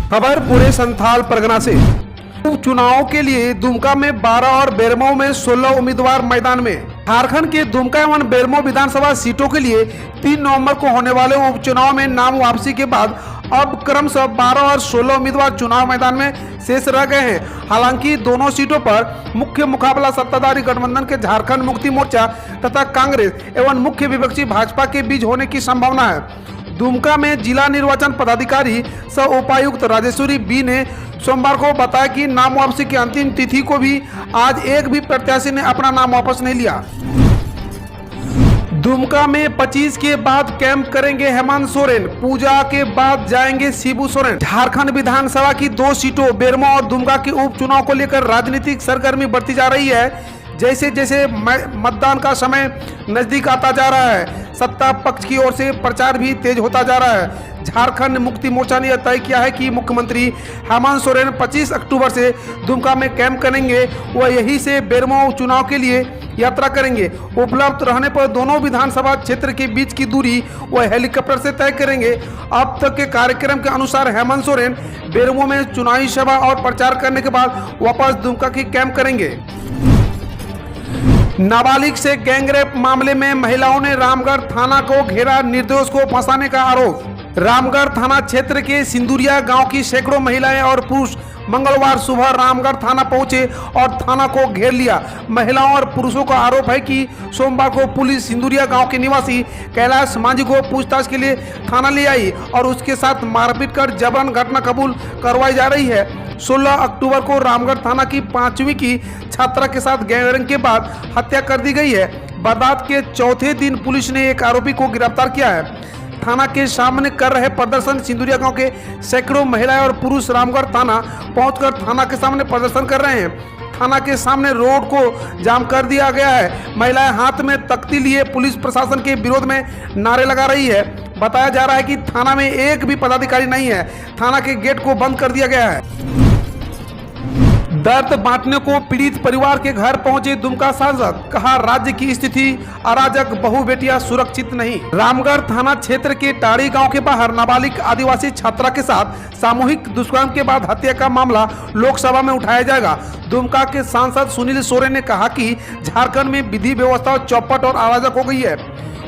खबर पूरे संथाल परगना से। उपचुनाव के लिए दुमका में 12 और बेरमो में 16 उम्मीदवार मैदान में। झारखंड के दुमका एवं बेरमो विधानसभा सीटों के लिए 3 नवंबर को होने वाले उपचुनाव में नाम वापसी के बाद अब क्रमशः 12 और 16 उम्मीदवार चुनाव मैदान में शेष रह गए हैं। हालांकि दोनों सीटों पर मुख्य मुकाबला सत्ताधारी गठबंधन के झारखंड मुक्ति मोर्चा तथा कांग्रेस एवं मुख्य विपक्षी भाजपा के बीच होने की संभावना है। दुमका में जिला निर्वाचन पदाधिकारी सह उपायुक्त राजेश्वरी बी ने सोमवार को बताया कि नाम वापसी की अंतिम तिथि को भी आज एक भी प्रत्याशी ने अपना नाम वापस नहीं लिया। दुमका में 25 के बाद कैंप करेंगे हेमंत सोरेन, पूजा के बाद जाएंगे शिबू सोरेन। झारखंड विधानसभा की 2 सीटों बेरमो और दुमका के उपचुनाव को लेकर राजनीतिक सरगर्मी बढ़ती जा रही है। जैसे जैसे मतदान का समय नजदीक आता जा रहा है, सत्ता पक्ष की ओर से प्रचार भी तेज होता जा रहा है। झारखंड मुक्ति मोर्चा ने तय किया है कि मुख्यमंत्री हेमंत सोरेन 25 अक्टूबर से दुमका में कैंप करेंगे। वह यहीं से बेरमो चुनाव के लिए यात्रा करेंगे। उपलब्ध रहने पर दोनों विधानसभा क्षेत्र के बीच की दूरी वह हेलीकॉप्टर से तय करेंगे। अब तक के कार्यक्रम के अनुसार हेमंत सोरेन बेरमो में चुनावी सभा और प्रचार करने के बाद वापस दुमका की कैंप करेंगे। नाबालिग से गैंगरेप मामले में महिलाओं ने रामगढ़ थाना को घेरा, निर्दोष को फंसाने का आरोप। रामगढ़ थाना क्षेत्र के सिंदुरिया गांव की सैकड़ों महिलाएं और पुरुष मंगलवार सुबह रामगढ़ थाना पहुंचे और थाना को घेर लिया। महिलाओं और पुरुषों का आरोप है कि सोमवार को पुलिस सिंदुरिया गांव के निवासी कैलाश मांझी को पूछताछ के लिए थाना ले आई और उसके साथ मारपीट कर जबरन घटना कबूल करवाई जा रही है। 16 अक्टूबर को रामगढ़ थाना की 5वीं की छात्रा के साथ गैंगरेप के बाद हत्या कर दी गई है। वारदात के चौथे दिन पुलिस ने एक आरोपी को गिरफ्तार किया है। थाना के सामने कर रहे प्रदर्शन सिंदुरिया गांव के सैकड़ों महिलाएं और पुरुष रामगढ़ थाना पहुंचकर थाना के सामने प्रदर्शन कर रहे हैं। थाना के सामने रोड को जाम कर दिया गया है। महिलाएं हाथ में तख्ती लिए पुलिस प्रशासन के विरोध में नारे लगा रही है। बताया जा रहा है कि थाना में एक भी पदाधिकारी नहीं है। थाना के गेट को बंद कर दिया गया है। दर्द बांटने को पीड़ित परिवार के घर पहुंचे दुमका सांसद, कहा राज्य की स्थिति अराजक, बहु बेटियां सुरक्षित नहीं। रामगढ़ थाना क्षेत्र के टाड़ी गांव के बाहर नाबालिग आदिवासी छात्रा के साथ सामूहिक दुष्कर्म के बाद हत्या का मामला लोकसभा में उठाया जाएगा। दुमका के सांसद सुनील सोरेन ने कहा कि झारखंड में विधि व्यवस्था चौपट और अराजक हो गई है,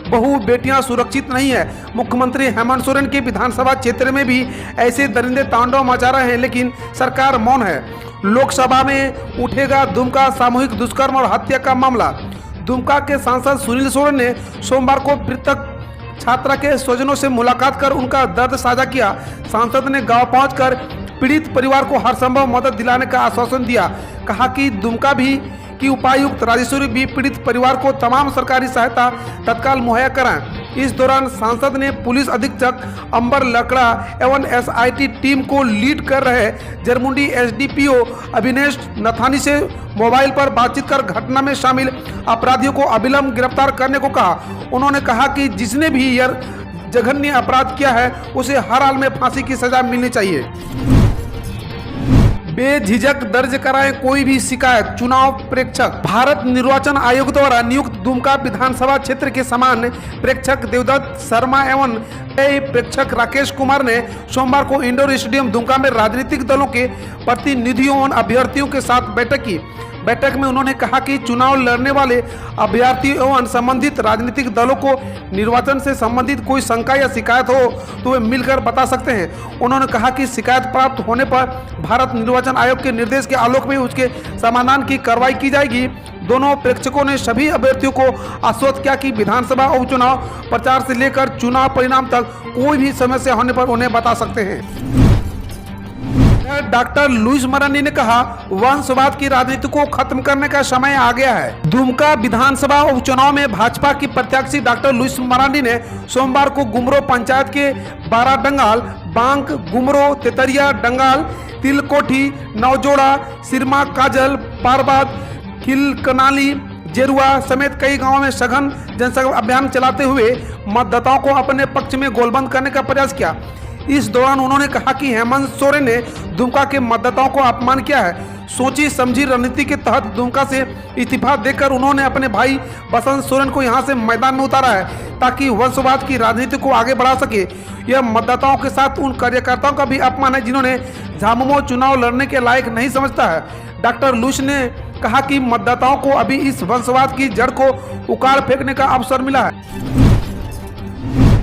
बहु बेटियां सुरक्षित नहीं है। मुख्यमंत्री हेमंत सोरेन के विधानसभा क्षेत्र में भी ऐसे दरिंदे तांडव मचा रहे हैं, लेकिन सरकार मौन है। लोकसभा में उठेगा दुमका सामूहिक दुष्कर्म और हत्या का मामला। दुमका के सांसद सुनील सोरेन ने सोमवार को मृतक छात्रा के स्वजनों से मुलाकात कर उनका दर्द साझा किया। सांसद ने गांव पहुंचकर पीड़ित परिवार को हर संभव मदद दिलाने का आश्वासन दिया। कहा कि दुमका भी की उपायुक्त राजेश्वरी बी पीड़ित परिवार को तमाम सरकारी सहायता तत्काल मुहैया कराएं। इस दौरान सांसद ने पुलिस अधीक्षक अंबर लकड़ा एवं एसआईटी टीम को लीड कर रहे जरमुंडी एसडीपीओ अभिनेश नथानी से मोबाइल पर बातचीत कर घटना में शामिल अपराधियों को अविलंब गिरफ्तार करने को कहा। उन्होंने कहा कि जिसने भी यह जघन्य अपराध किया है उसे हर हाल में फांसी की सजा मिलनी चाहिए। बेझिझक दर्ज कराएं कोई भी शिकायत, चुनाव प्रेक्षक। भारत निर्वाचन आयोग द्वारा नियुक्त दुमका विधानसभा क्षेत्र के सामान्य प्रेक्षक देवदत्त शर्मा एवं प्रेक्षक राकेश कुमार ने सोमवार को इंडोर स्टेडियम दुमका में राजनीतिक दलों के प्रतिनिधियों और अभ्यर्थियों के साथ बैठक की। बैठक में उन्होंने कहा कि चुनाव लड़ने वाले अभ्यर्थियों एवं संबंधित राजनीतिक दलों को निर्वाचन से संबंधित कोई शंका या शिकायत हो तो वे मिलकर बता सकते हैं। उन्होंने कहा कि शिकायत प्राप्त होने पर भारत निर्वाचन आयोग के निर्देश के आलोक में उसके समाधान की कार्रवाई की जाएगी। दोनों प्रेक्षकों ने सभी अभ्यर्थियों को आश्वस्त किया कि विधानसभा उपचुनाव प्रचार से लेकर चुनाव परिणाम तक कोई भी समस्या होने पर उन्हें बता सकते हैं। डॉक्टर लुइस मरांडी ने कहा, वंशवाद की राजनीति को खत्म करने का समय आ गया है। दुमका विधानसभा उपचुनाव में भाजपा की प्रत्याशी डॉक्टर लुइस मरांडी ने सोमवार को गुमरो पंचायत के 12 डंगाल, बांक, गुमरो, तेतरिया, डंगाल, तिलकोठी, नवजोड़ा, सिरमा, काजल, पारबाद, खिलकनाली, जेरुआ समेत कई गांवों में सघन जनसंपर्क अभियान चलाते हुए मतदाताओं को अपने पक्ष में गोलबंद करने का प्रयास किया। इस दौरान उन्होंने कहा कि हेमंत सोरेन ने दुमका के मतदाताओं को अपमान किया है। सोची समझी रणनीति के तहत दुमका से इस्तीफा देकर उन्होंने अपने भाई बसंत सोरेन को यहां से मैदान में उतारा है ताकि वंशवाद की राजनीति को आगे बढ़ा सके। यह मतदाताओं के साथ उन कार्यकर्ताओं का भी अपमान है जिन्होंने झामुमो चुनाव लड़ने के लायक नहीं समझता है। डॉक्टर लुश ने कहा कि मतदाताओं को अभी इस वंशवाद की जड़ को उखाड़ फेंकने का अवसर मिला है।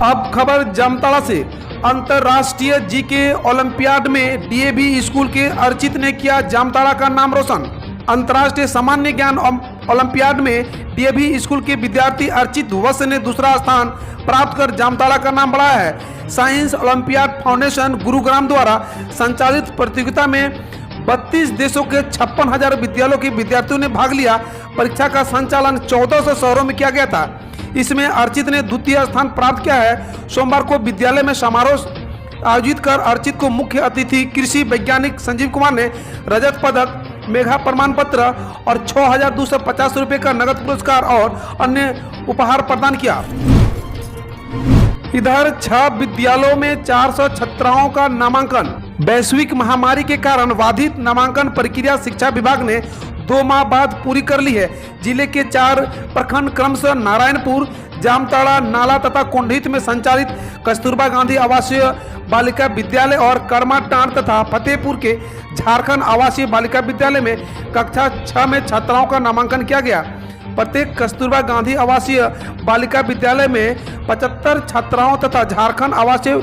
अब खबर जामताड़ा से। अंतर्राष्ट्रीय जीके ओलंपियाड में डीएवी स्कूल के अर्चित ने किया जामताड़ा का नाम रोशन। अंतर्राष्ट्रीय सामान्य ज्ञान ओलंपियाड में डीएवी स्कूल के विद्यार्थी अर्चित वत्स ने दूसरा स्थान प्राप्त कर जामताड़ा का नाम बढ़ाया है। साइंस ओलंपियाड फाउंडेशन गुरुग्राम द्वारा संचालित प्रतियोगिता में 32 देशों के 56,000 विद्यालयों के विद्यार्थियों ने भाग लिया। परीक्षा का संचालन 1400 शहरों में किया गया था। इसमें अर्चित ने द्वितीय स्थान प्राप्त किया है। सोमवार को विद्यालय में समारोह आयोजित कर अर्चित को मुख्य अतिथि कृषि वैज्ञानिक संजीव कुमार ने रजत पदक, मेधा प्रमाण पत्र और 6,250 रुपये का नगद पुरस्कार और अन्य उपहार प्रदान किया। इधर 6 विद्यालयों में 400 छात्राओं का नामांकन। वैश्विक महामारी के कारण बाधित नामांकन प्रक्रिया शिक्षा विभाग ने 2 माह बाद पूरी कर ली है। जिले के 4 प्रखंड क्रमशः नारायणपुर, जामताड़ा, नाला तथा कोंढीत में संचालित कस्तूरबा गांधी आवासीय बालिका विद्यालय और कर्माटांड तथा फतेहपुर के झारखंड आवासीय बालिका विद्यालय में कक्षा 6 में छात्राओं का नामांकन किया गया। प्रत्येक कस्तूरबा गांधी आवासीय बालिका विद्यालय में 75 छात्राओं तथा झारखंड आवासीय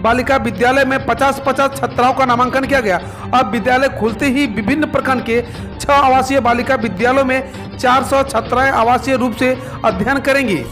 बालिका विद्यालय में 50-50 छात्राओं का नामांकन किया गया। अब विद्यालय खुलते ही विभिन्न प्रखंड के 6 आवासीय बालिका विद्यालयों में 400 छात्राएं आवासीय रूप से अध्ययन करेंगी।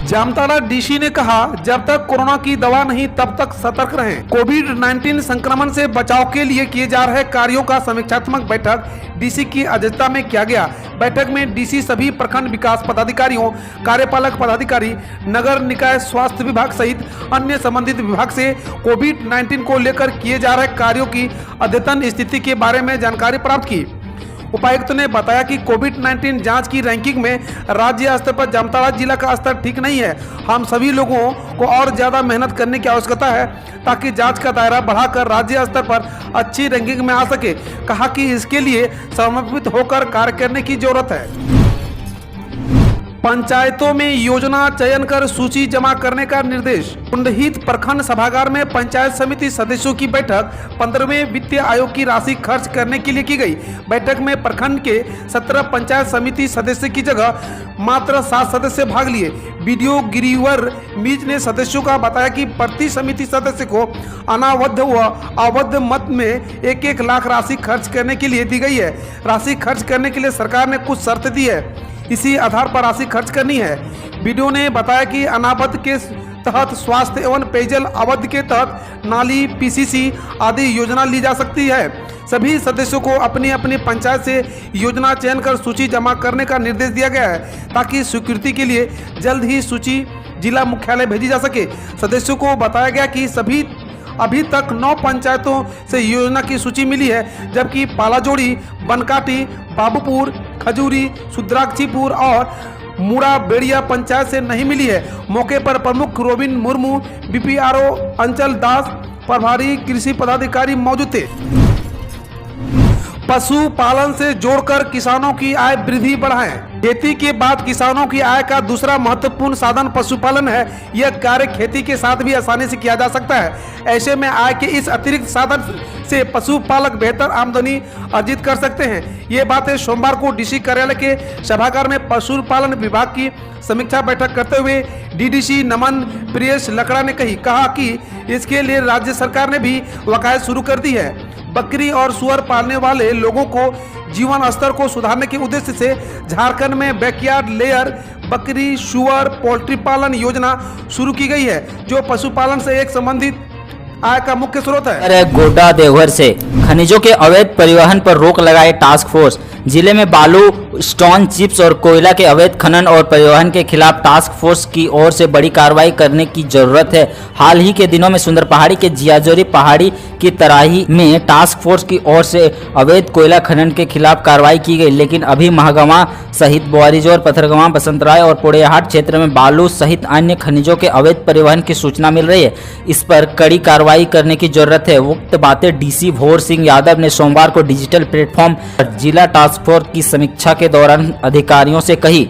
जामताड़ा डीसी ने कहा, जब तक कोरोना की दवा नहीं तब तक सतर्क रहें। कोविड-19 संक्रमण से बचाव के लिए किए जा रहे कार्यों का समीक्षात्मक बैठक डीसी की अध्यक्षता में किया गया। बैठक में डीसी सभी प्रखंड विकास पदाधिकारियों, कार्यपालक पदाधिकारी, नगर निकाय स्वास्थ्य विभाग सहित अन्य संबंधित विभाग से कोविड-19 को लेकर किए जा रहे कार्यों की अद्यतन स्थिति के बारे में जानकारी प्राप्त की। उपायुक्त ने बताया कि कोविड-19 जांच की रैंकिंग में राज्य स्तर पर जामताड़ा जिला का स्तर ठीक नहीं है। हम सभी लोगों को और ज्यादा मेहनत करने की आवश्यकता है ताकि जांच का दायरा बढ़ाकर राज्य स्तर पर अच्छी रैंकिंग में आ सके। कहा कि इसके लिए समर्पित होकर कार्य करने की जरूरत है। पंचायतों में योजना चयन कर सूची जमा करने का निर्देश। कुंडहित प्रखंड सभागार में पंचायत समिति सदस्यों की बैठक 15वें वित्तीय आयोग की राशि खर्च करने के लिए की गई। बैठक में प्रखंड के 17 पंचायत समिति सदस्य की जगह मात्र 7 सदस्य भाग लिए। बीडीओ गिरिवर मीज ने सदस्यों का बताया कि प्रति समिति सदस्य को अनावद्ध व आवद्ध मत में 1-1 लाख राशि खर्च करने के लिए दी गई है। राशि खर्च करने के लिए सरकार ने कुछ शर्त दी है, इसी आधार पर राशि खर्च करनी है। बीडीओ ने बताया कि अनाबद्ध के तहत स्वास्थ्य एवं पेयजल, अवध के तहत नाली, पीसीसी आदि योजना ली जा सकती है। सभी सदस्यों को अपनी अपनी पंचायत से योजना चयन कर सूची जमा करने का निर्देश दिया गया है ताकि स्वीकृति के लिए जल्द ही सूची जिला मुख्यालय भेजी जा सके। सदस्यों को बताया गया कि अभी तक 9 पंचायतों से योजना की सूची मिली है, जबकि पालाजोड़ी, बनकाटी, बाबूपुर, खजूरी, सुद्राक्षीपुर और मुड़ा बेड़िया पंचायत से नहीं मिली है। मौके पर प्रमुख रोबिन मुर्मू, बीपीआरओ अंचल दास, प्रभारी कृषि पदाधिकारी मौजूद थे। पशुपालन से जोड़कर किसानों की आय वृद्धि बढ़ाएं। खेती के बाद किसानों की आय का दूसरा महत्वपूर्ण साधन पशुपालन है। यह कार्य खेती के साथ भी आसानी से किया जा सकता है। ऐसे में आय के इस अतिरिक्त साधन से पशुपालक बेहतर आमदनी अर्जित कर सकते हैं। ये बातें सोमवार को डीसी कार्यालय के सभागार में पशुपालन विभाग की समीक्षा बैठक करते हुए डीडीसी नमन प्रियेश लकड़ा ने कहा कि इसके लिए राज्य सरकार ने भी वकायत शुरू कर दी है। बकरी और सुअर पालने वाले लोगों को जीवन स्तर को सुधारने के उद्देश्य से झारखंड में बैकयार्ड लेयर बकरी, सुअर, पोल्ट्री पालन योजना शुरू की गई है, जो पशुपालन से एक संबंधित आय का मुख्य स्रोत है। गोड्डा देवघर से खनिजों के अवैध परिवहन पर रोक लगाए टास्क फोर्स। जिले में बालू स्टोन चिप्स और कोयला के अवैध खनन और परिवहन के खिलाफ टास्क फोर्स की ओर से बड़ी कार्रवाई करने की जरूरत है। हाल ही के दिनों में सुंदर पहाड़ी के जियाजोरी पहाड़ी की तराई में टास्क फोर्स की ओर से अवैध कोयला खनन के खिलाफ कार्रवाई की गई, लेकिन अभी महगमा सहित बोआरीजोर, पथरगामा, बसंतराय और पोड़ैयाहाट क्षेत्र में बालू सहित अन्य खनिजों के अवैध परिवहन की सूचना मिल रही है। इस पर कड़ी कार्रवाई करने की जरूरत है। उक्त बातें डीसी भोर सिंह यादव ने सोमवार को डिजिटल प्लेटफॉर्म पर जिला टास्क फोर्स की समीक्षा के दौरान अधिकारियों से कही।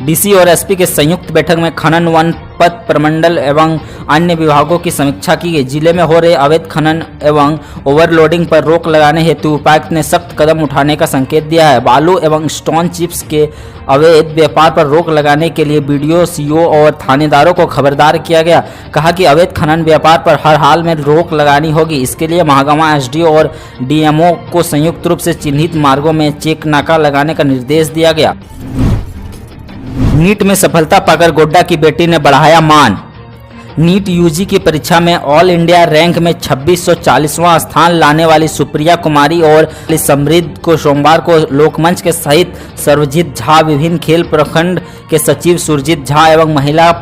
डीसी और एसपी के संयुक्त बैठक में खनन, वन, पथ प्रमंडल एवं अन्य विभागों की समीक्षा की गई। जिले में हो रहे अवैध खनन एवं ओवरलोडिंग पर रोक लगाने हेतु उपायुक्त ने सख्त कदम उठाने का संकेत दिया है। बालू एवं स्टोन चिप्स के अवैध व्यापार पर रोक लगाने के लिए बीडीओ, सीओ और थानेदारों को खबरदार किया गया। कहा कि अवैध खनन व्यापार पर हर हाल में रोक लगानी होगी। इसके लिए महागामा एसडीओ और डीएमओ को संयुक्त रूप से चिन्हित मार्गों में चेक नाका लगाने का निर्देश दिया गया। नीट में सफलता पाकर गोड्डा की बेटी ने बढ़ाया मान। नीट यूजी की परीक्षा में ऑल इंडिया रैंक में 2640वां स्थान लाने वाली सुप्रिया कुमारी और समृद्ध को सोमवार को लोकमंच के सहित सर्वजीत झा, विभिन्न खेल प्रखंड के सचिव सुरजीत झा एवं महिला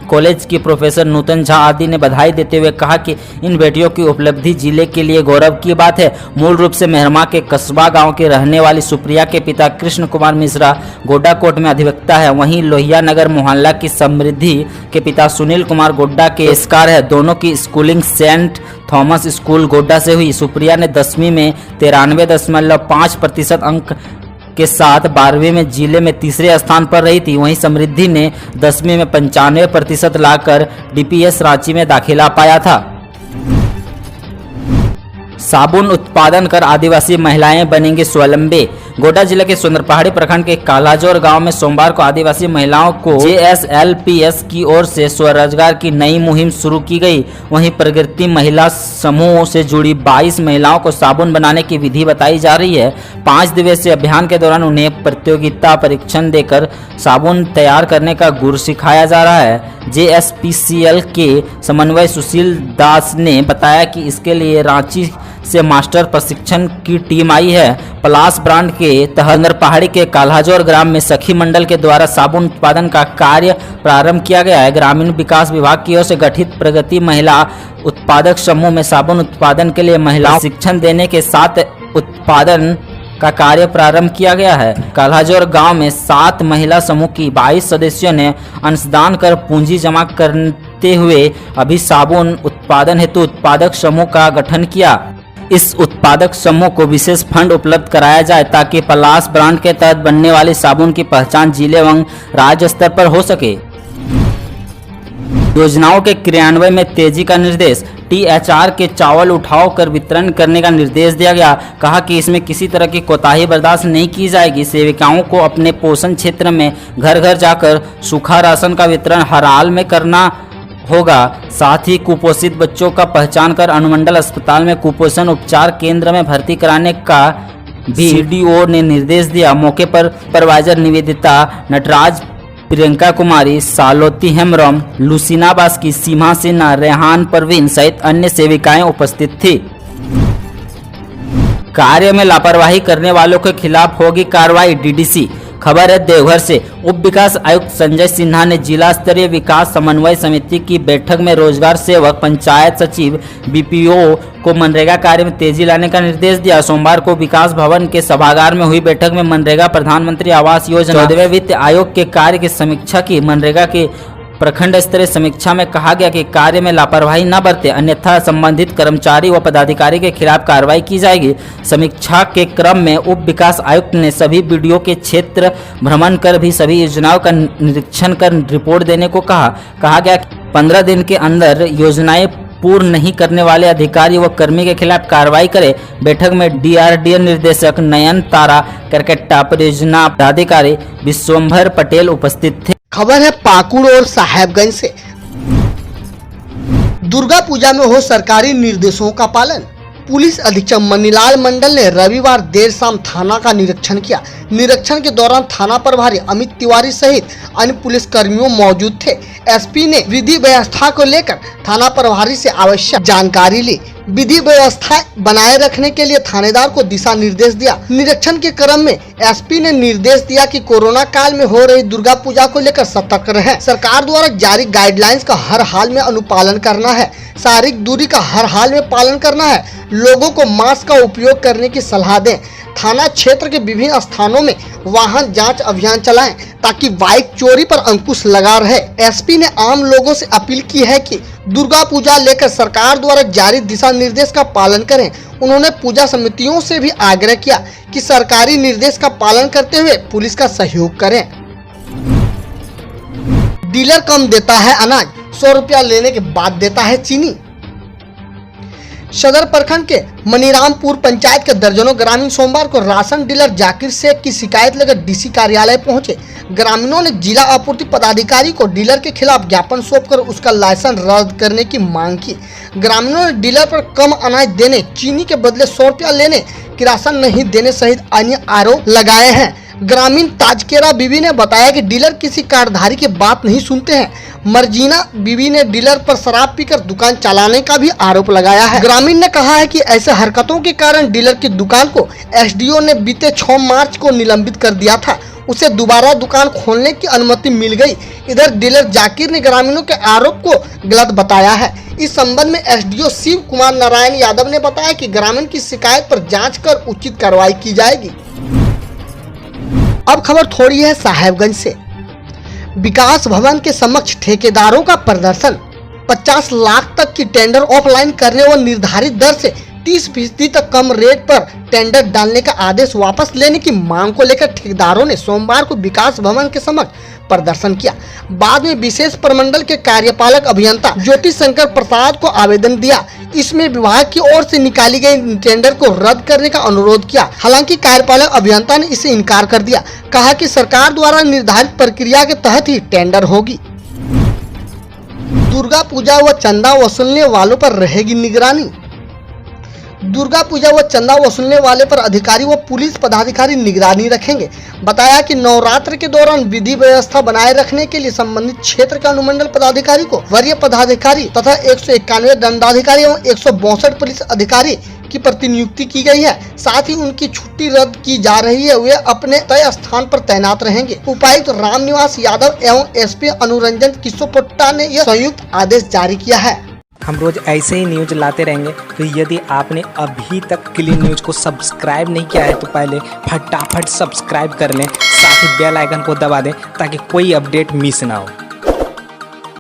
कॉलेज की प्रोफेसर नूतन झा आदि ने बधाई देते हुए कहा कि इन बेटियों की उपलब्धि जिले के लिए गौरव की बात है। मूल रूप से मेहरमा के कस्बा गांव के रहने वाली सुप्रिया के पिता कृष्ण कुमार मिश्रा गोड्डा कोर्ट में अधिवक्ता है। वहीं लोहिया नगर मोहल्ला की समृद्धि के पिता सुनील कुमार गोड्डा के एसकार है। दोनों की schooling Saint Thomas school Godda से हुई। सुप्रिया ने 10वीं में 93.5% अंक के साथ 12वीं में जिले में तीसरे स्थान पर रही थी। वहीं समृद्धि ने 10वीं में 95% लाकर डीपीएस रांची में दाखिला पाया था। साबुन उत्पादन कर आदिवासी महिलाएं बनेंगी स्वावलंबी। गोड्डा जिले के सुंदर पहाड़ी प्रखंड के कालाजोर गांव में सोमवार को आदिवासी महिलाओं को जेएसएलपीएस की ओर से स्वरोजगार की नई मुहिम शुरू की गई। वहीं प्रगति महिला समूह से जुड़ी 22 महिलाओं को साबुन बनाने की विधि बताई जा रही है। 5 दिवसीय अभियान के दौरान उन्हें प्रतियोगिता परीक्षण देकर साबुन तैयार करने का गुर सिखाया जा रहा है। जेएसपीसीएल के समन्वय सुशील दास ने बताया कि इसके लिए रांची से मास्टर प्रशिक्षण की टीम आई है। पलास ब्रांड के तहत पहाड़ी के काल्हाजोर ग्राम में सखी मंडल के द्वारा साबुन उत्पादन का कार्य प्रारंभ किया गया है। ग्रामीण विकास विभाग की ओर से गठित प्रगति महिला उत्पादक समूह में साबुन उत्पादन के लिए महिलाओं को शिक्षण देने के साथ उत्पादन का कार्य प्रारंभ किया गया है। काल्हाजोर गांव में 7 महिला समूह की 22 सदस्यों ने अंशदान कर पूंजी जमा करते हुए अभी साबुन उत्पादन हेतु उत्पादक समूह का गठन किया। इस उत्पादक समूह को विशेष फंड उपलब्ध कराया जाए ताकि पलास ब्रांड के तहत बनने वाली साबुन की पहचान जिले एवं राज्य स्तर पर हो सके। योजनाओं के क्रियान्वयन में तेजी का निर्देश। टीएचआर के चावल उठाव कर वितरण करने का निर्देश दिया गया। कहा कि इसमें किसी तरह की कोताही बर्दाश्त नहीं की जाएगी। सेविकाओं को अपने पोषण क्षेत्र में घर घर जाकर सूखा राशन का वितरण हर हाल में करना होगा। साथ ही कुपोषित बच्चों का पहचान कर अनुमंडल अस्पताल में कुपोषण उपचार केंद्र में भर्ती कराने का भी सीडीओ ने निर्देश दिया। मौके पर सुपरवाइजर निवेदिता नटराज, प्रियंका कुमारी, सालोती हेमरम, लुसीना बास्की, सीमा सिन्हा, रेहान परवीन सहित अन्य सेविकाएं उपस्थित थी। कार्य में लापरवाही करने वालों के खिलाफ होगी कार्रवाई। डीडीसी। खबर है देवघर से। उप विकास आयुक्त संजय सिन्हा ने जिला स्तरीय विकास समन्वय समिति की बैठक में रोजगार सेवक, पंचायत सचिव, बीपीओ को मनरेगा कार्य में तेजी लाने का निर्देश दिया। सोमवार को विकास भवन के सभागार में हुई बैठक में मनरेगा प्रधानमंत्री आवास योजना 14वें वित्त आयोग के कार्य की समीक्षा की। मनरेगा के प्रखंड स्तरीय समीक्षा में कहा गया कि कार्य में लापरवाही न बरते, अन्यथा संबंधित कर्मचारी व पदाधिकारी के खिलाफ कार्रवाई की जाएगी। समीक्षा के क्रम में उप विकास आयुक्त ने सभी बीडीओ के क्षेत्र भ्रमण कर भी सभी योजनाओं का निरीक्षण कर रिपोर्ट देने को कहा गया कि 15 दिन के अंदर योजनाएं पूर्ण नहीं करने वाले अधिकारी व कर्मी के खिलाफ कार्रवाई करे। बैठक में डीआरडीए निर्देशक नयन तारा करकट्टा, परियोजना पदाधिकारी विश्वंभर पटेल उपस्थित थे। खबर है पाकुड़ और साहेबगंज से। दुर्गा पूजा में हो सरकारी निर्देशों का पालन। पुलिस अधीक्षक मनीलाल मंडल ने रविवार देर शाम थाना का निरीक्षण किया। निरीक्षण के दौरान थाना प्रभारी अमित तिवारी सहित अन्य पुलिस कर्मियों मौजूद थे। एसपी ने विधि व्यवस्था को लेकर थाना प्रभारी से आवश्यक जानकारी ली। विधि व्यवस्था बनाए रखने के लिए थानेदार को दिशा निर्देश दिया। निरीक्षण के क्रम में एसपी ने निर्देश दिया कि कोरोना काल में हो रही दुर्गा पूजा को लेकर सतर्क रहें। सरकार द्वारा जारी गाइडलाइंस का हर हाल में अनुपालन करना है, शारीरिक दूरी का हर हाल में पालन करना है, लोगों को मास्क का उपयोग करने की सलाह दें। थाना क्षेत्र के विभिन्न स्थानों में वाहन जांच अभियान चलाएं ताकि बाइक चोरी पर अंकुश लगा रहे। एसपी ने आम लोगों से अपील की है कि दुर्गा पूजा लेकर सरकार द्वारा जारी दिशा निर्देश का पालन करें। उन्होंने पूजा समितियों से भी आग्रह किया कि सरकारी निर्देश का पालन करते हुए पुलिस का सहयोग करें। डीलर कम देता है अनाज, 100 रुपया लेने के बाद देता है चीनी। सदर प्रखंड के मनीरामपुर पंचायत के दर्जनों ग्रामीण सोमवार को राशन डीलर जाकिर शेख की शिकायत लेकर डीसी कार्यालय पहुंचे। ग्रामीणों ने जिला आपूर्ति पदाधिकारी को डीलर के खिलाफ ज्ञापन सौंपकर उसका लाइसेंस रद्द करने की मांग की। ग्रामीणों ने डीलर पर कम अनाज देने, चीनी के बदले 100 रुपया लेने, किरासन नहीं देने सहित अन्य आरोप लगाए हैं। ग्रामीण ताजकेरा बीबी ने बताया कि डीलर किसी कार्डधारी की बात नहीं सुनते हैं। मर्जीना बीबी ने डीलर पर शराब पीकर दुकान चलाने का भी आरोप लगाया है। ग्रामीण ने कहा है कि ऐसे हरकतों के कारण डीलर की दुकान को एसडीओ ने बीते 6 मार्च को निलंबित कर दिया था। उसे दोबारा दुकान खोलने की अनुमति मिल गई। इधर डीलर जाकिर ने ग्रामीणों के आरोप को गलत बताया है। इस संबंध में एसडीओ शिव कुमार नारायण यादव ने बताया कि ग्रामीण की शिकायत पर जाँच कर उचित कार्रवाई की जाएगी। अब खबर थोड़ी है साहेबगंज से। विकास भवन के समक्ष ठेकेदारों का प्रदर्शन। 50 लाख तक की टेंडर ऑफलाइन करने व निर्धारित दर से 30% तक कम रेट पर टेंडर डालने का आदेश वापस लेने की मांग को लेकर ठेकेदारों ने सोमवार को विकास भवन के समक्ष प्रदर्शन किया। बाद में विशेष प्रमंडल के कार्यपालक अभियंता ज्योति शंकर प्रसाद को आवेदन दिया। इसमें विभाग की ओर से निकाली गई टेंडर को रद्द करने का अनुरोध किया। हालांकि कार्यपालक अभियंता ने इसे इनकार कर दिया। कहा कि सरकार द्वारा निर्धारित प्रक्रिया के तहत ही टेंडर होगी। दुर्गा पूजा व चंदा वसूलने वालों पर रहेगी निगरानी। दुर्गा पूजा व चंदा वसूलने वाले पर अधिकारी व पुलिस पदाधिकारी निगरानी रखेंगे। बताया कि नवरात्र के दौरान विधि व्यवस्था बनाए रखने के लिए संबंधित क्षेत्र के अनुमंडल पदाधिकारी को वरीय पदाधिकारी तथा 191 दंडाधिकारी एवं 162 पुलिस अधिकारी की प्रतिनियुक्ति की गई है। साथ ही उनकी छुट्टी रद्द की जा रही है। वे अपने तय स्थान पर तैनात रहेंगे। उपायुक्त रामनिवास यादव एवं एसपी अनुरंजन किशोपोट्टा ने यह संयुक्त आदेश जारी किया है। हम रोज ऐसे ही न्यूज लाते रहेंगे। तो यदि आपने अभी तक क्लीन न्यूज को सब्सक्राइब नहीं किया है तो पहले फटाफट सब्सक्राइब कर लें, साथ ही बेल आइकन को दबा दें ताकि कोई अपडेट मिस ना हो।